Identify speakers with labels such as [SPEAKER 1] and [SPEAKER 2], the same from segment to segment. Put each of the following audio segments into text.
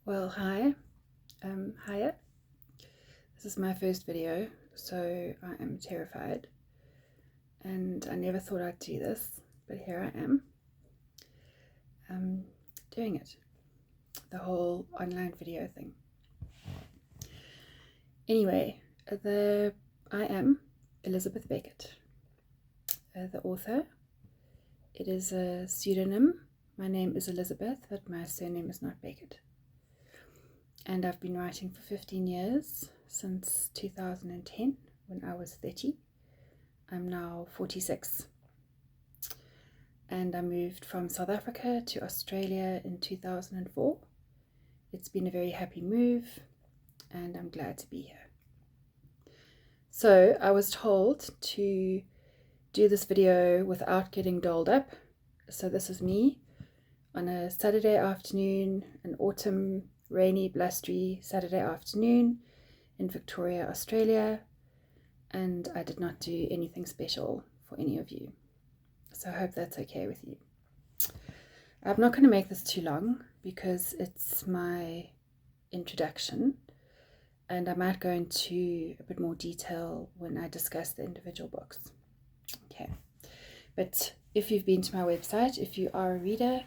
[SPEAKER 1] Well, hiya. This is my first video, so I am terrified, and I never thought I'd do this, but here I am, doing it, the whole online video thing. Anyway, I am Elizabeth Beckett, the author. It is a pseudonym. My name is Elizabeth, but my surname is not Beckett. And I've been writing for 15 years, since 2010, when I was 30. I'm now 46. And I moved from South Africa to Australia in 2004. It's been a very happy move, and I'm glad to be here. So I was told to do this video without getting dolled up. So this is me on a Saturday afternoon, an autumn, rainy, blustery Saturday afternoon in Victoria, Australia, and I did not do anything special for any of you. So I hope that's okay with you. I'm not going to make this too long because it's my introduction, and I might go into a bit more detail when I discuss the individual books. Okay, but if you've been to my website, if you are a reader,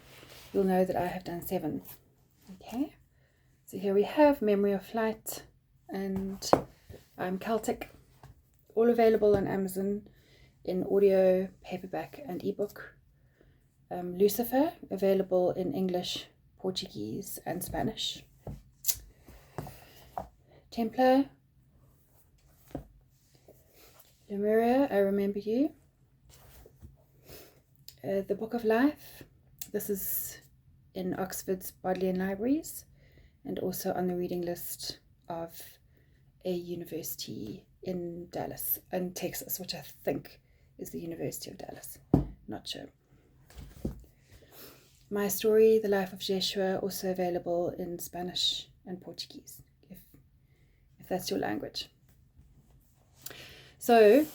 [SPEAKER 1] you'll know that I have done 7. Okay, so here we have Memory of Flight and I'm Celtic, all available on Amazon in audio, paperback and ebook. Lucifer, available in English, Portuguese and Spanish. Templar, Lemuria, I Remember You. The Book of Life, this is in Oxford's Bodleian Libraries and also on the reading list of a university in Dallas, in Texas, which I think is the University of Dallas. Not sure. My Story, The Life of Jeshua, also available in Spanish and Portuguese, if that's your language. So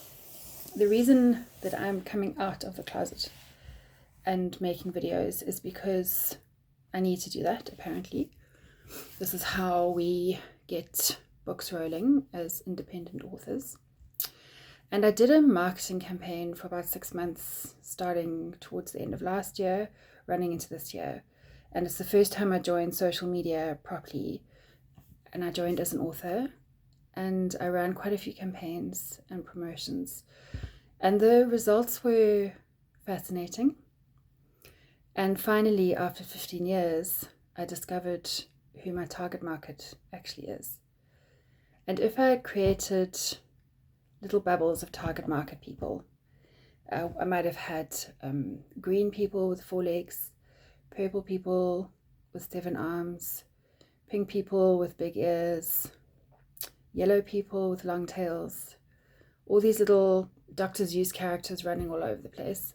[SPEAKER 1] the reason that I'm coming out of the closet and making videos is because I need to do that, apparently. This is how we get books rolling as independent authors. And I did a marketing campaign for about 6 months, starting towards the end of last year, running into this year. And it's the first time I joined social media properly. And I joined as an author, and I ran quite a few campaigns and promotions. And the results were fascinating. And finally, after 15 years, I discovered who my target market actually is. And if I had created little bubbles of target market people, I might have had green people with 4 legs, purple people with 7 arms, pink people with big ears, yellow people with long tails, all these little Dr. Seuss characters running all over the place.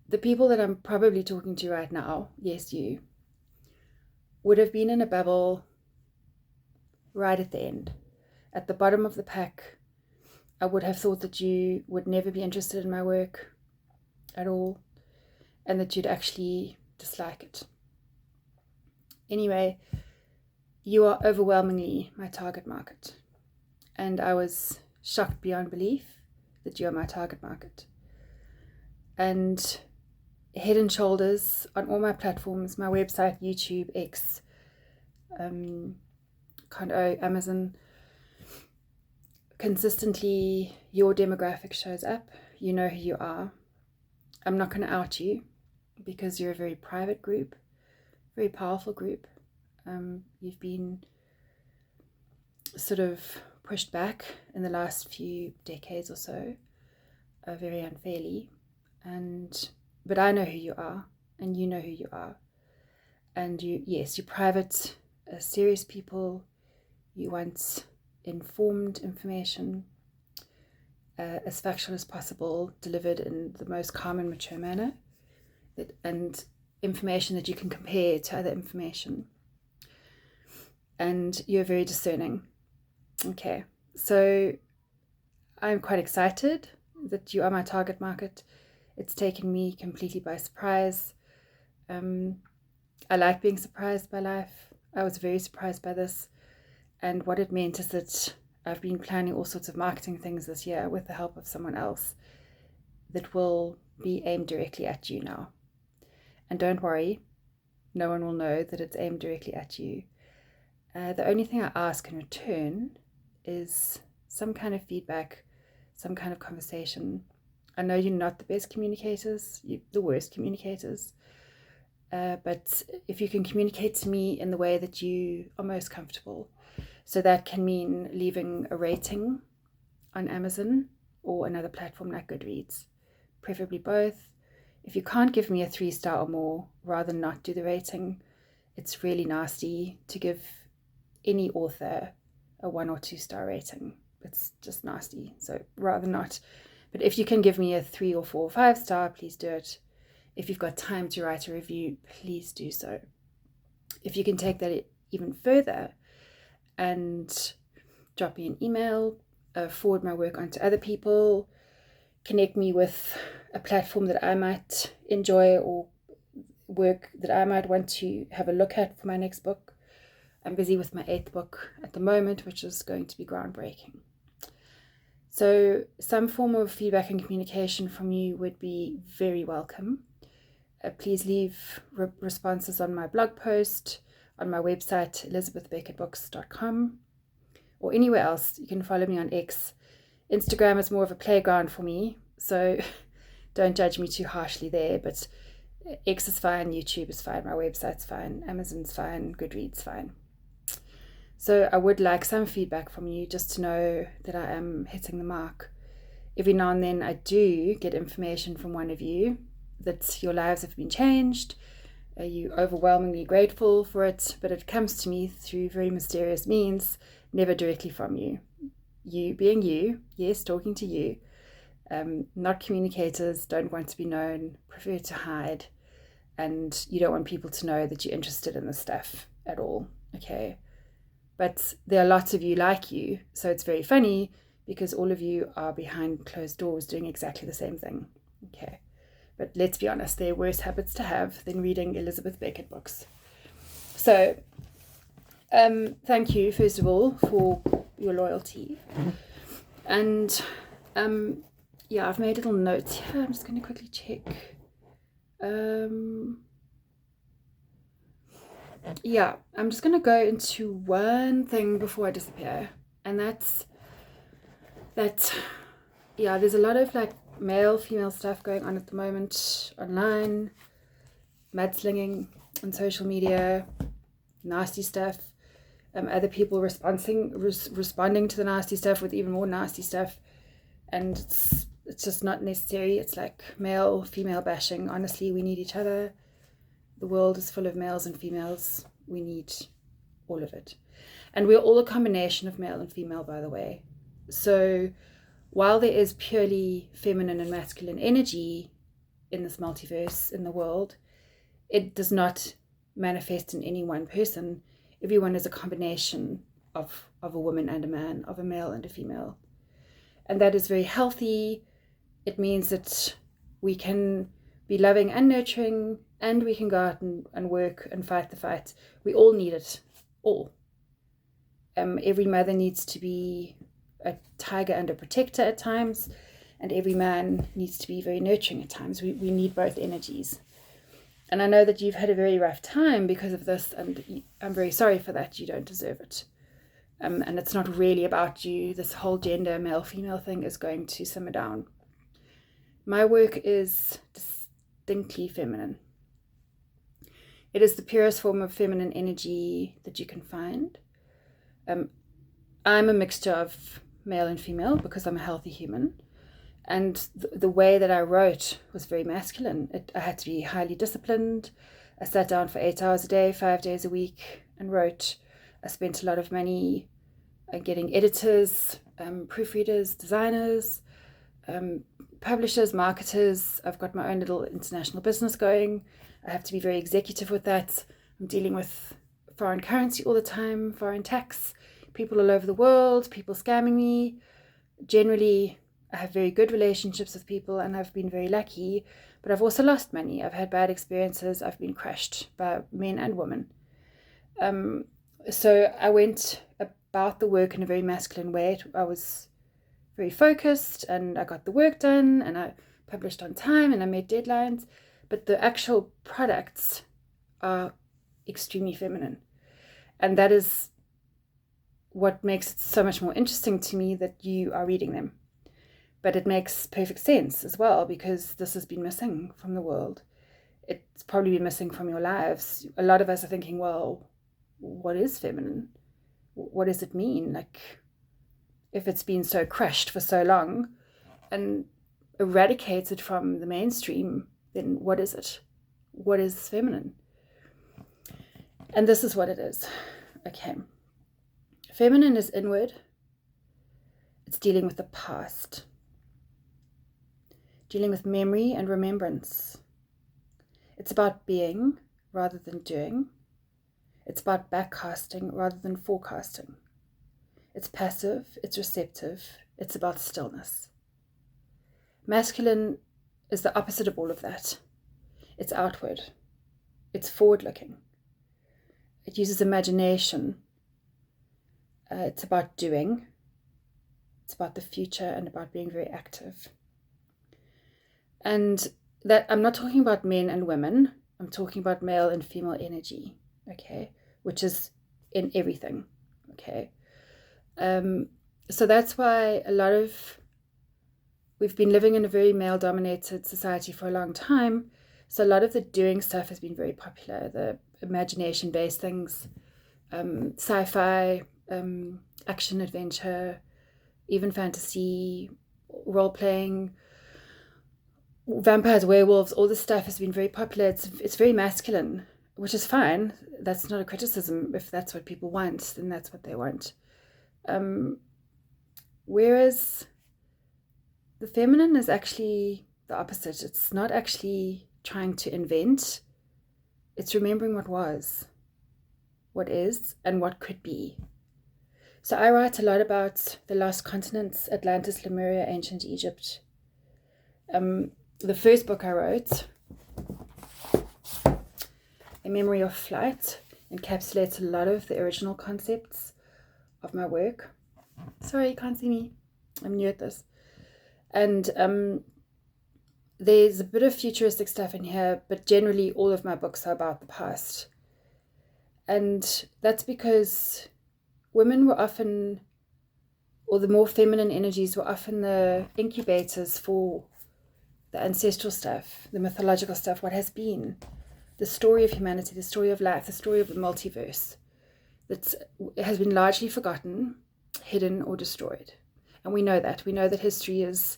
[SPEAKER 1] The people that I'm probably talking to right now, yes, you, would have been in a bubble right at the end. At the bottom of the pack, I would have thought that you would never be interested in my work at all, and that you'd actually dislike it. Anyway, you are overwhelmingly my target market, and I was shocked beyond belief that you are my target market. And head and shoulders on all my platforms, my website, YouTube, X, Amazon, consistently your demographic shows up. You know who you are. I'm not going to out you because you're a very private group, very powerful group. You've been sort of pushed back in the last few decades or so, very unfairly, but I know who you are, and you know who you are. And you're private, serious people. You want informed information, as factual as possible, delivered in the most calm and mature manner, and information that you can compare to other information. And you're very discerning. Okay, so I'm quite excited that you are my target market. It's taken me completely by surprise. I like being surprised by life. I was very surprised by this. And what it meant is that I've been planning all sorts of marketing things this year with the help of someone else that will be aimed directly at you now. And don't worry, no one will know that it's aimed directly at you. The only thing I ask in return is some kind of feedback, some kind of conversation. I know you're not the best communicators, you're the worst communicators. But if you can communicate to me in the way that you are most comfortable, so that can mean leaving a rating on Amazon or another platform like Goodreads, preferably both. If you can't give me a 3-star or more, rather not do the rating. It's really nasty to give any author a 1 or 2-star rating. It's just nasty, so rather not. But if you can give me a 3 or 4 or 5-star, please do it. If you've got time to write a review, please do so. If you can take that even further and drop me an email, forward my work onto other people, connect me with a platform that I might enjoy or work that I might want to have a look at for my next book. I'm busy with my 8th book at the moment, which is going to be groundbreaking. So some form of feedback and communication from you would be very welcome. Please leave responses on my blog post, on my website, elizabethbeckettbooks.com, or anywhere else. You can follow me on X. Instagram is more of a playground for me, so don't judge me too harshly there, but X is fine, YouTube is fine, my website's fine, Amazon's fine, Goodreads fine. So I would like some feedback from you just to know that I am hitting the mark. Every now and then I do get information from one of you that your lives have been changed. You're overwhelmingly grateful for it, but it comes to me through very mysterious means, never directly from you. You being you, yes, talking to you, not communicators, don't want to be known, prefer to hide, and you don't want people to know that you're interested in this stuff at all, okay? But there are lots of you like you, so it's very funny because all of you are behind closed doors doing exactly the same thing, okay? But let's be honest, there are worse habits to have than reading Elizabeth Beckett books. So, thank you, first of all, for your loyalty. And, yeah, I've made little notes here. I'm just going to quickly check. Yeah, I'm just going to go into one thing before I disappear. And that's that, yeah, there's a lot of like male, female stuff going on at the moment online, mudslinging on social media, nasty stuff, other people responding to the nasty stuff with even more nasty stuff, and it's just not necessary. It's like male, female bashing. Honestly, we need each other. The world is full of males and females. We need all of it. And we're all a combination of male and female, by the way. So while there is purely feminine and masculine energy in this multiverse, in the world, it does not manifest in any one person. Everyone is a combination of a woman and a man, of a male and a female. And that is very healthy. It means that we can be loving and nurturing, and we can go out and work and fight the fight. We all need it, all. Every mother needs to be a tiger and a protector at times, and every man needs to be very nurturing at times. We need both energies. And I know that you've had a very rough time because of this, and I'm very sorry for that. You don't deserve it. And it's not really about you. This whole gender, male-female thing is going to simmer down. My work is distinctly feminine. It is the purest form of feminine energy that you can find. I'm a mixture of male and female because I'm a healthy human. And the way that I wrote was very masculine. I had to be highly disciplined. I sat down for 8 hours a day, 5 days a week, and wrote. I spent a lot of money getting editors, proofreaders, designers, publishers, marketers. I've got my own little international business going. I have to be very executive with that. I'm dealing with foreign currency all the time, foreign tax, people all over the world, people scamming me. Generally, I have very good relationships with people and I've been very lucky, but I've also lost money. I've had bad experiences. I've been crushed by men and women. So I went about the work in a very masculine way. I was very focused, and I got the work done, and I published on time, and I met deadlines, but the actual products are extremely feminine. And that is what makes it so much more interesting to me, that you are reading them. But it makes perfect sense as well, because this has been missing from the world. It's probably been missing from your lives. A lot of us are thinking, well, what is feminine? What does it mean? Like, if it's been so crushed for so long and eradicated from the mainstream, then what is it? What is feminine? And this is what it is. Okay. Feminine is inward. It's dealing with the past, dealing with memory and remembrance. It's about being rather than doing. It's about backcasting rather than forecasting. It's passive, it's receptive, it's about stillness. Masculine is the opposite of all of that. It's outward. It's forward-looking. It uses imagination. It's about doing. It's about the future and about being very active. And that I'm not talking about men and women. I'm talking about male and female energy, okay, which is in everything, okay. So that's why we've been living in a very male-dominated society for a long time. So a lot of the doing stuff has been very popular, the imagination-based things, sci-fi, action, adventure, even fantasy, role-playing, vampires, werewolves, all this stuff has been very popular. It's very masculine, which is fine. That's not a criticism. If that's what people want, then that's what they want. Whereas the feminine is actually the opposite. It's not actually trying to invent. It's remembering what was, what is, and what could be. So I write a lot about the lost continents, Atlantis, Lemuria, ancient Egypt. The first book I wrote, A Memory of Flight, encapsulates a lot of the original concepts of my work. Sorry, you can't see me. I'm new at this. And there's a bit of futuristic stuff in here, but generally all of my books are about the past. And that's because women were often, or the more feminine energies were often the incubators for the ancestral stuff, the mythological stuff, what has been, the story of humanity, the story of life, the story of the multiverse that has been largely forgotten, hidden, or destroyed. And we know that. We know that history is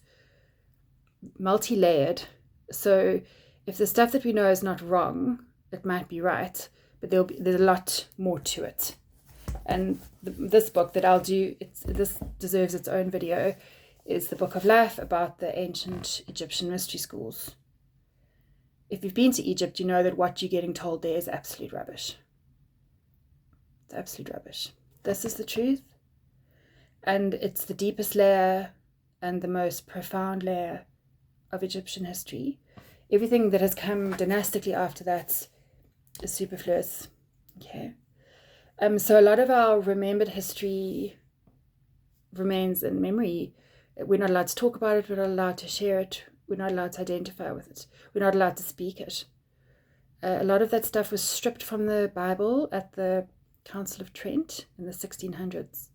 [SPEAKER 1] multi-layered. So if the stuff that we know is not wrong, it might be right, but there's a lot more to it. And this book that I'll do, this deserves its own video, is the Book of Life, about the ancient Egyptian mystery schools. If you've been to Egypt, you know that what you're getting told there is absolute rubbish. It's absolute rubbish. This is the truth, and it's the deepest layer and the most profound layer of Egyptian history. Everything that has come dynastically after that is superfluous. Okay. So a lot of our remembered history remains in memory. We're not allowed to talk about it. We're not allowed to share it. We're not allowed to identify with it. We're not allowed to speak it. A lot of that stuff was stripped from the Bible at the Council of Trent in the 1600s.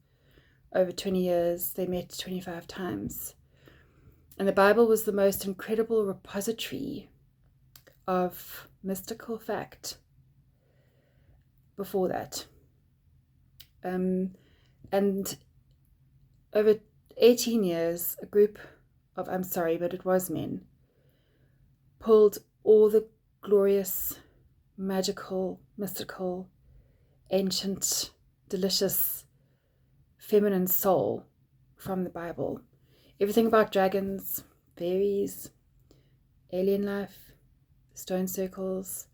[SPEAKER 1] Over 20 years, they met 25 times. And the Bible was the most incredible repository of mystical fact before that. And over 18 years, a group of, I'm sorry, but it was men, pulled all the glorious, magical, mystical, ancient, delicious, feminine soul from the Bible. Everything about dragons, fairies, alien life, stone circles,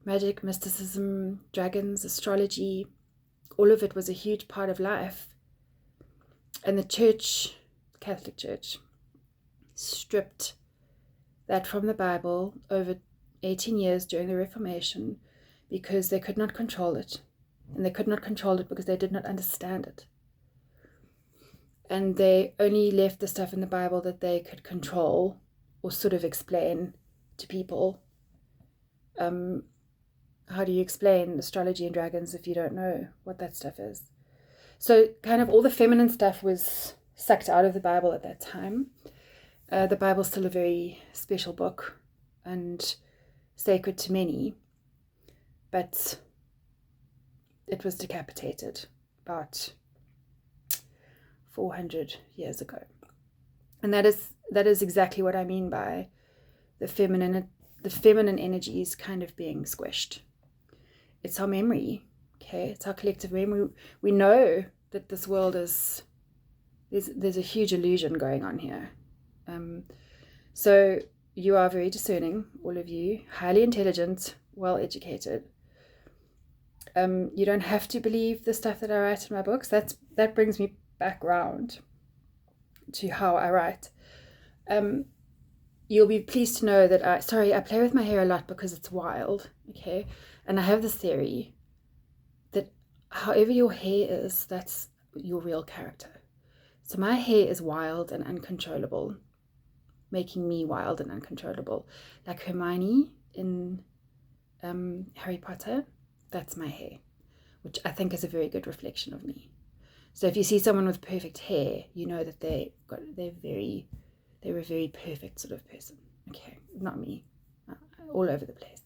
[SPEAKER 1] magic, mysticism, dragons, astrology, all of it was a huge part of life. And the church, Catholic Church, stripped that from the Bible over 18 years during the Reformation because they could not control it. And they could not control it because they did not understand it. And they only left the stuff in the Bible that they could control or sort of explain to people. How do you explain astrology and dragons if you don't know what that stuff is? So kind of all the feminine stuff was sucked out of the Bible at that time. The Bible's still a very special book and sacred to many, but it was decapitated about 400 years ago. And that is exactly what I mean by the feminine energies kind of being squished. It's our memory, okay? It's our collective memory. We know that this world is, there's a huge illusion going on here. So you are very discerning, all of you, highly intelligent, well educated. You don't have to believe the stuff that I write in my books. That brings me back round to how I write. You'll be pleased to know that I play with my hair a lot because it's wild, okay? And I have this theory that however your hair is, that's your real character. So my hair is wild and uncontrollable, making me wild and uncontrollable. Like Hermione in Harry Potter, that's my hair, which I think is a very good reflection of me. So if you see someone with perfect hair, you know that they're a very perfect sort of person. Okay, not me, all over the place.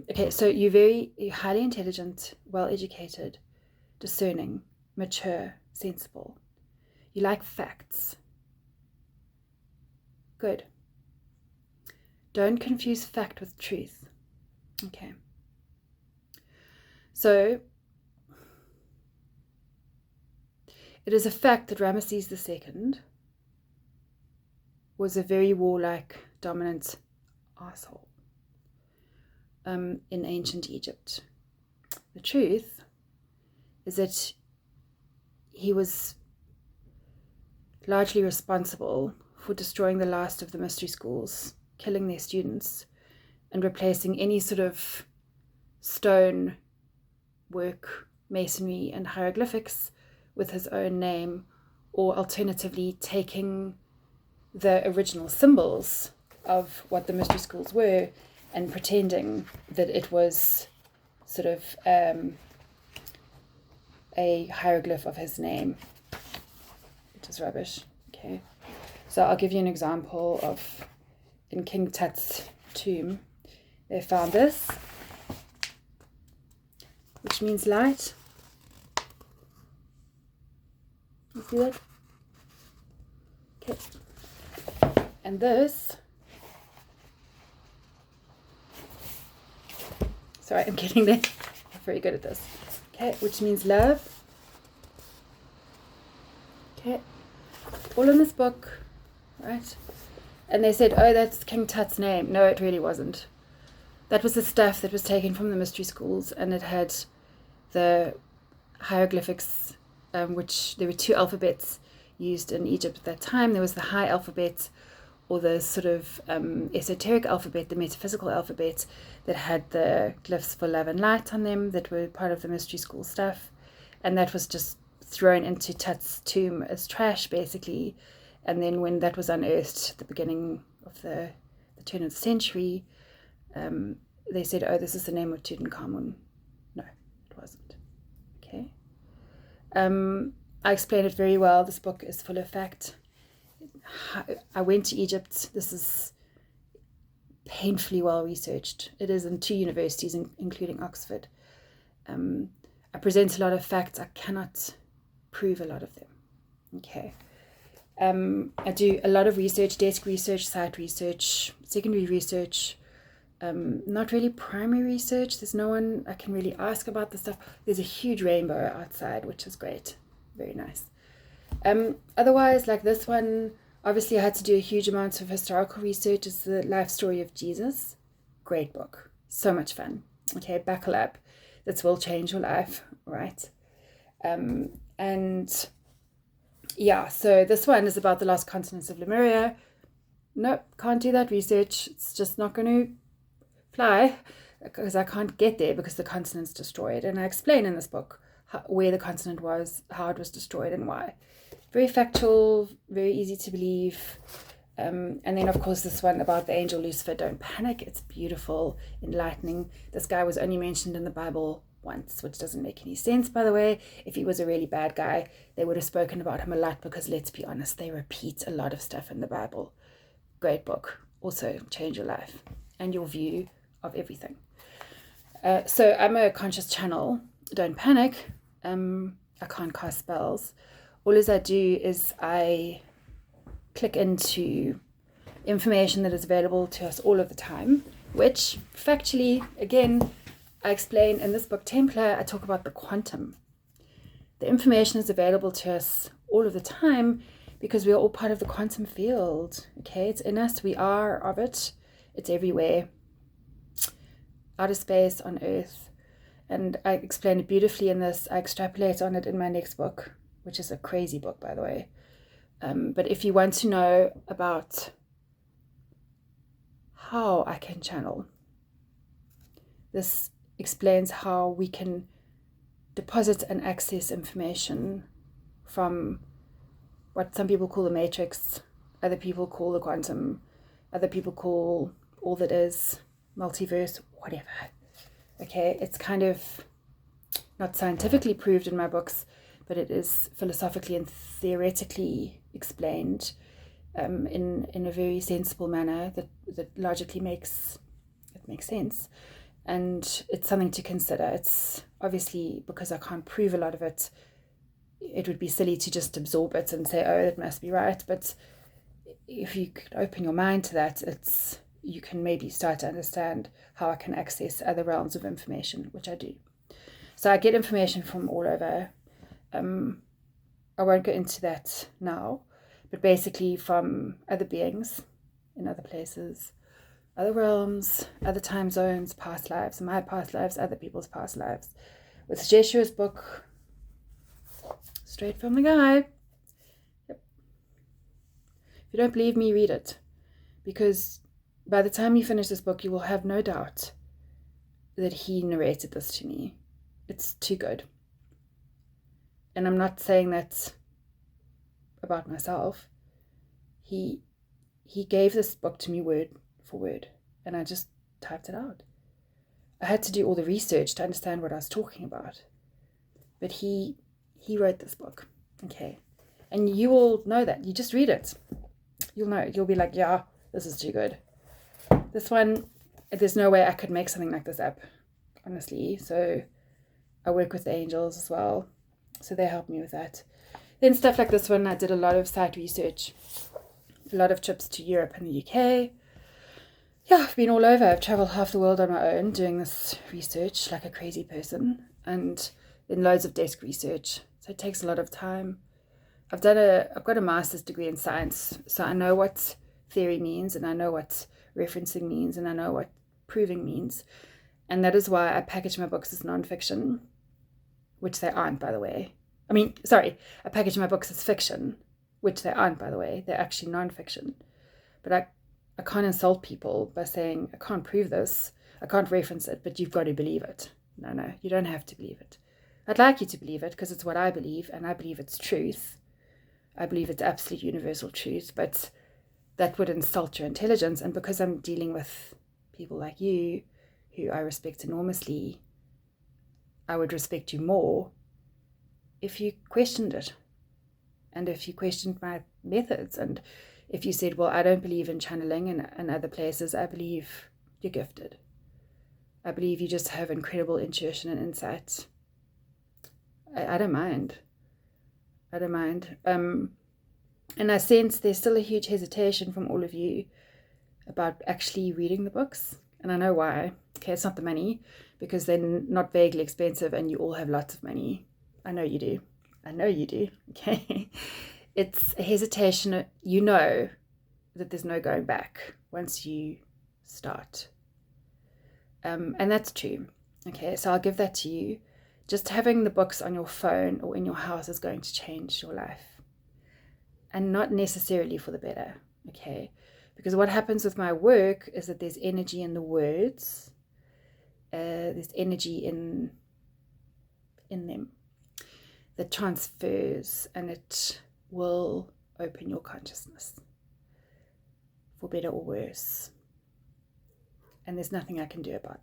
[SPEAKER 1] Okay, so you're highly intelligent, well educated, discerning, mature, sensible. You like facts. Good. Don't confuse fact with truth. Okay. So it is a fact that Ramesses II was a very warlike, dominant asshole in ancient Egypt. The truth is that he was largely responsible for destroying the last of the mystery schools, killing their students, and replacing any sort of stone work, masonry, and hieroglyphics with his own name, or alternatively taking the original symbols of what the mystery schools were and pretending that it was sort of a hieroglyph of his name, which is rubbish. Okay, so I'll give you an example of in King Tut's tomb. They found this, which means light. You see that? Okay. And this, sorry, I'm getting there. I'm very good at this. Okay, which means love. Okay, all in this book, right? And they said, oh, that's King Tut's name. No, it really wasn't. That was the stuff that was taken from the mystery schools, and it had the hieroglyphics, which there were two alphabets used in Egypt at that time. There was the high alphabet, or the sort of esoteric alphabet, the metaphysical alphabet that had the glyphs for love and light on them that were part of the mystery school stuff. And that was just thrown into Tut's tomb as trash, basically. And then when that was unearthed at the beginning of the turn of the century, they said, oh, this is the name of Tutankhamun. No, it wasn't. Okay. I explained it very well. This book is full of fact. I went to Egypt. This is painfully well researched. It is in 2 universities, including Oxford. I present a lot of facts. I cannot prove a lot of them. Okay. I do a lot of research, desk research, site research, secondary research, not really primary research. There's no one I can really ask about this stuff. There's a huge rainbow outside, which is great. Very nice. Otherwise, like this one, obviously I had to do a huge amount of historical research. It's the life story of Jesus. Great book. So much fun. Okay, buckle up. This will change your life, right? And yeah, so this one is about the lost continents of Lemuria. nope, can't do that research. It's just not going to fly because I can't get there because the continent's destroyed. And I explain in this book where the continent was, how it was destroyed, and why. Very factual, very easy to believe. And then, of course, this one about the angel Lucifer, don't panic. It's beautiful, enlightening. This guy was only mentioned in the Bible once, which doesn't make any sense, by the way. If he was a really bad guy, they would have spoken about him a lot because, let's be honest, they repeat a lot of stuff in the Bible. Great book. Also, change your life and your view of everything. So I'm a conscious channel. Don't panic. I can't cast spells. All as I do is I click into information that is available to us all of the time, which factually, again, I explain in this book, Templar. I talk about the quantum. The information is available to us all of the time because we are all part of the quantum field. Okay, it's in us. We are of it. It's everywhere. Outer space, on Earth. And I explain it beautifully in this. I extrapolate on it in my next book, which is a crazy book, by the way. But if you want to know about how I can channel, this explains how we can deposit and access information from what some people call the matrix, other people call the quantum, other people call all that is, multiverse, whatever. Okay, it's kind of not scientifically proved in my books, but it is philosophically and theoretically explained in a very sensible manner that logically makes sense. And it's something to consider. It's obviously, because I can't prove a lot of it, it would be silly to just absorb it and say, oh, it must be right. But if you could open your mind to that, you can maybe start to understand how I can access other realms of information, which I do. So I get information from all over. I won't go into that now, but basically from other beings in other places, other realms, other time zones, past lives, my past lives, other people's past lives. With Jeshua's book, straight from the guy. Yep. If you don't believe me, read it. Because by the time you finish this book, you will have no doubt that he narrated this to me. It's too good. And I'm not saying that about myself. He gave this book to me word for word, and I just typed it out. I had to do all the research to understand what I was talking about. But he wrote this book, okay? And you will know that. You just read it. You'll know. You'll be like, yeah, this is too good. This one, there's no way I could make something like this up, honestly. So I work with the angels as well. So they help me with that. Then stuff like this one, I did a lot of site research, a lot of trips to Europe and the UK. Yeah, I've been all over. I've traveled half the world on my own doing this research like a crazy person, and then loads of desk research. So it takes a lot of time. I've got a master's degree in science, so I know what theory means, and I know what referencing means, and I know what proving means. And that is why I package my books as nonfiction, which they aren't, by the way. I package my books as fiction, which they aren't, by the way. They're actually nonfiction. But I can't insult people by saying, I can't prove this, I can't reference it, but you've got to believe it. No, you don't have to believe it. I'd like you to believe it because it's what I believe, and I believe it's truth. I believe it's absolute universal truth, but that would insult your intelligence. And because I'm dealing with people like you, who I respect enormously, I would respect you more if you questioned it, and if you questioned my methods, and if you said, well, I don't believe in channeling and other places, I believe you're gifted. I believe you just have incredible intuition and insight. I don't mind. And I sense there's still a huge hesitation from all of you about actually reading the books. And I know why. Okay, it's not the money, because they're not vaguely expensive and you all have lots of money. I know you do. Okay. It's a hesitation. You know that there's no going back once you start. And that's true. Okay, so I'll give that to you. Just having the books on your phone or in your house is going to change your life. And not necessarily for the better. Okay. Because what happens with my work is that there's energy in the words, there's energy in them that transfers, and it will open your consciousness, for better or worse. And there's nothing I can do about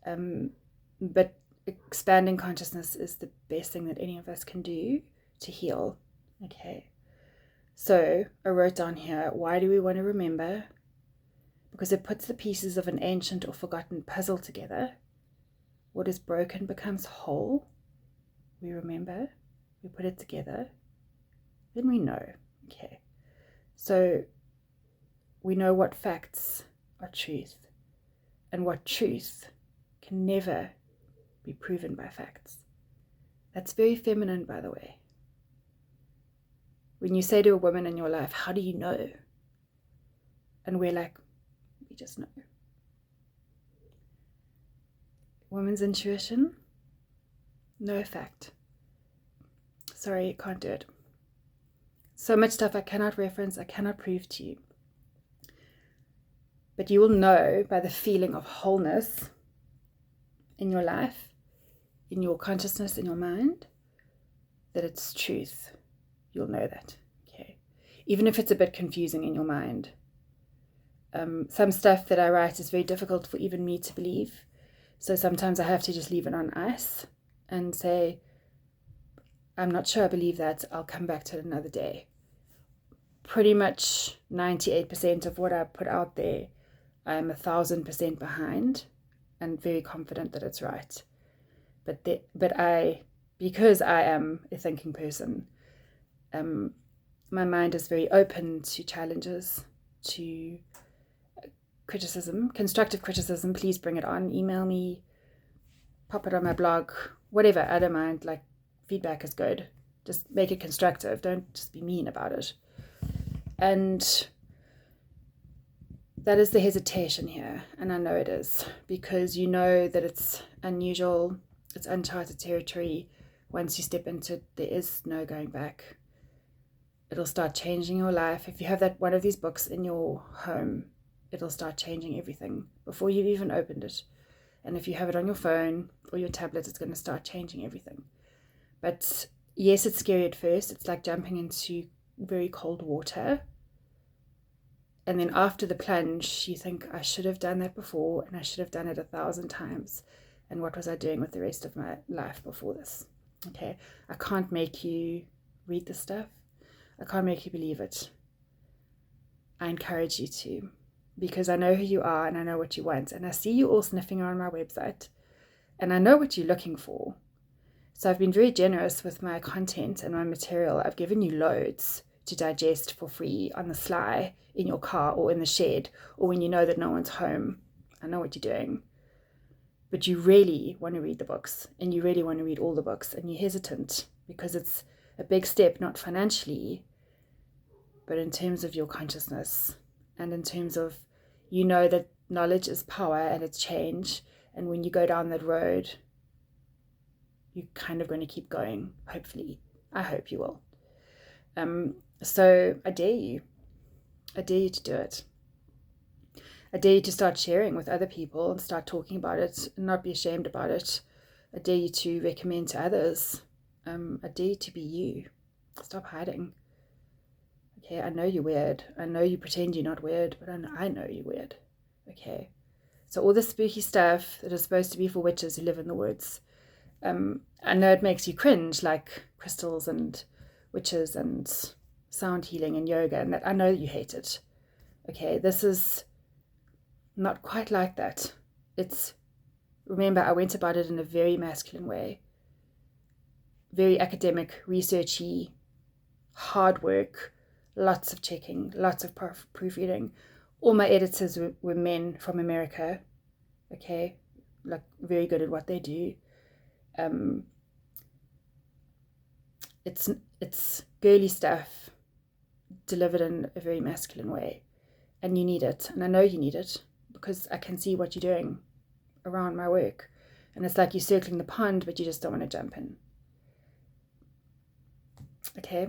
[SPEAKER 1] that. But expanding consciousness is the best thing that any of us can do to heal. Okay. So I wrote down here, why do we want to remember? Because it puts the pieces of an ancient or forgotten puzzle together. What is broken becomes whole. We remember, we put it together, then we know. Okay. So we know what facts are truth, and what truth can never be proven by facts. That's very feminine, by the way. When you say to a woman in your life, how do you know? And we're like, we just know. Woman's intuition, no fact. Sorry, can't do it. So much stuff I cannot reference, I cannot prove to you. But you will know by the feeling of wholeness in your life, in your consciousness, in your mind, that it's truth. You'll know that. Okay. Even if it's a bit confusing in your mind. Some stuff that I write is very difficult for even me to believe. So sometimes I have to just leave it on ice and say, I'm not sure I believe that. I'll come back to it another day. Pretty much 98% of what I put out there, I'm 1,000% behind and very confident that it's right. But because I am a thinking person, my mind is very open to challenges, to criticism, constructive criticism. Please bring it on. Email me, pop it on my blog, whatever. I don't mind. Like, feedback is good. Just make it constructive. Don't just be mean about it. And that is the hesitation here. And I know it is, because you know that it's unusual, it's uncharted territory. Once you step into it, there is no going back. It'll start changing your life. If you have that one of these books in your home, it'll start changing everything before you've even opened it. And if you have it on your phone or your tablet, it's going to start changing everything. But yes, it's scary at first. It's like jumping into very cold water. And then after the plunge, you think, I should have done that before, and I should have done it 1,000 times. And what was I doing with the rest of my life before this? Okay, I can't make you read this stuff. I can't make you believe it. I encourage you to, because I know who you are and I know what you want. And I see you all sniffing around my website, and I know what you're looking for. So I've been very generous with my content and my material. I've given you loads to digest for free on the sly, in your car or in the shed, or when you know that no one's home. I know what you're doing. But you really want to read the books, and you really want to read all the books, and you're hesitant because it's a big step, not financially, but in terms of your consciousness, and in terms of, you know that knowledge is power and it's change. And when you go down that road, you're kind of going to keep going, hopefully. I hope you will. So I dare you. I dare you to do it. I dare you to start sharing with other people and start talking about it and not be ashamed about it. I dare you to recommend to others. I dare you to be you. Stop hiding. Okay, I know you're weird. I know you pretend you're not weird, but I know you're weird. Okay, so all this spooky stuff that is supposed to be for witches who live in the woods, I know it makes you cringe, like crystals and witches and sound healing and yoga, and that I know you hate it. Okay, this is not quite like that. Remember, I went about it in a very masculine way, very academic, researchy, hard work, lots of checking, lots of proofreading. All my editors were men from America, okay, like very good at what they do. It's girly stuff delivered in a very masculine way, and you need it, and I know you need it because I can see what you're doing around my work, and it's like you're circling the pond, but you just don't want to jump in. Okay,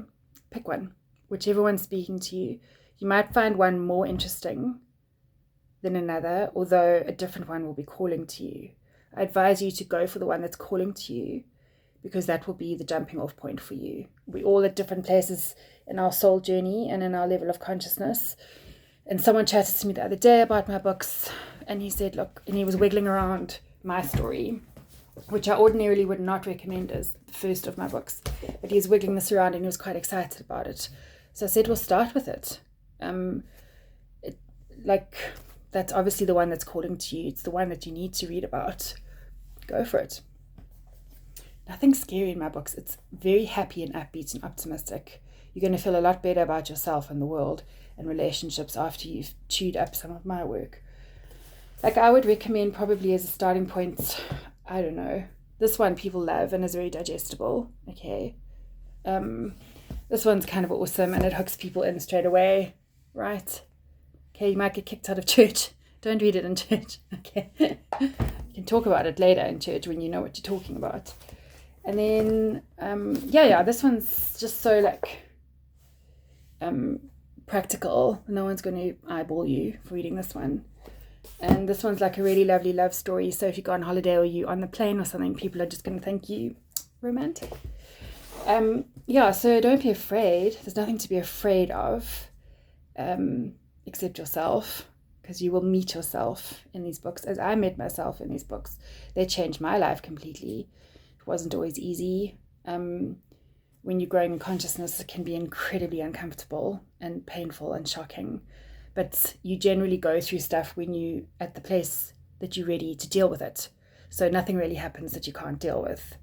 [SPEAKER 1] pick one, whichever one's speaking to you. You might find one more interesting than another, although a different one will be calling to you. I advise you to go for the one that's calling to you, because that will be the jumping off point for you. We're all at different places in our soul journey and in our level of consciousness. And someone chatted to me the other day about my books, and he said, look, and he was wiggling around my story, which I ordinarily would not recommend as the first of my books, but he was wiggling this around and he was quite excited about it. So I said, well, start with it. That's obviously the one that's calling to you. It's the one that you need to read about. Go for it. Nothing scary in my books. It's very happy and upbeat and optimistic. You're going to feel a lot better about yourself and the world and relationships after you've chewed up some of my work. Like, I would recommend, probably as a starting point, I don't know, this one people love and is very digestible. Okay. This one's kind of awesome and it hooks people in straight away, right? Okay, you might get kicked out of church. Don't read it in church. Okay. You can talk about it later in church when you know what you're talking about. And then, this one's just so practical. No one's going to eyeball you for reading this one. And this one's like a really lovely love story. So if you go on holiday or you on the plane or something, people are just going to think you romantic. So don't be afraid. There's nothing to be afraid of, except yourself, because you will meet yourself in these books, as I met myself in these books. They changed my life completely. It wasn't always easy. When you're growing in consciousness, it can be incredibly uncomfortable and painful and shocking. But you generally go through stuff when you're at the place that you're ready to deal with it. So nothing really happens that you can't deal with.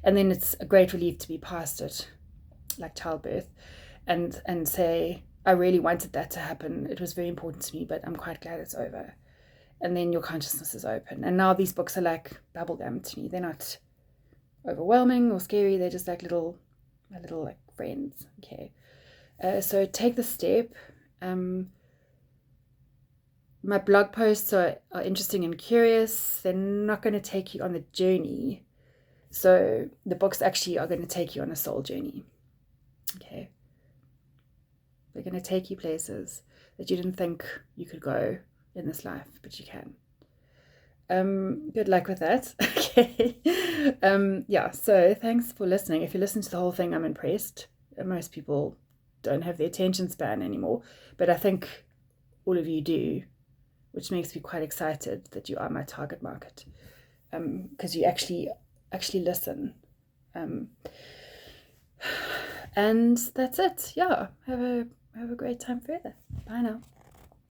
[SPEAKER 1] And then it's a great relief to be past it, like childbirth, and say, I really wanted that to happen. It was very important to me, but I'm quite glad it's over. And then your consciousness is open. And now these books are like bubblegum to me. They're not overwhelming or scary. They're just like my little friends. Okay. So take the step. My blog posts are interesting and curious. They're not going to take you on the journey. So the books actually are going to take you on a soul journey. Okay. They're going to take you places that you didn't think you could go in this life, but you can. Good luck with that. Okay. So thanks for listening. If you listen to the whole thing, I'm impressed. Most people don't have the attention span anymore, but I think all of you do, which makes me quite excited that you are my target market, because you actually listen. And that's it. Yeah. Have a great time further. Bye now.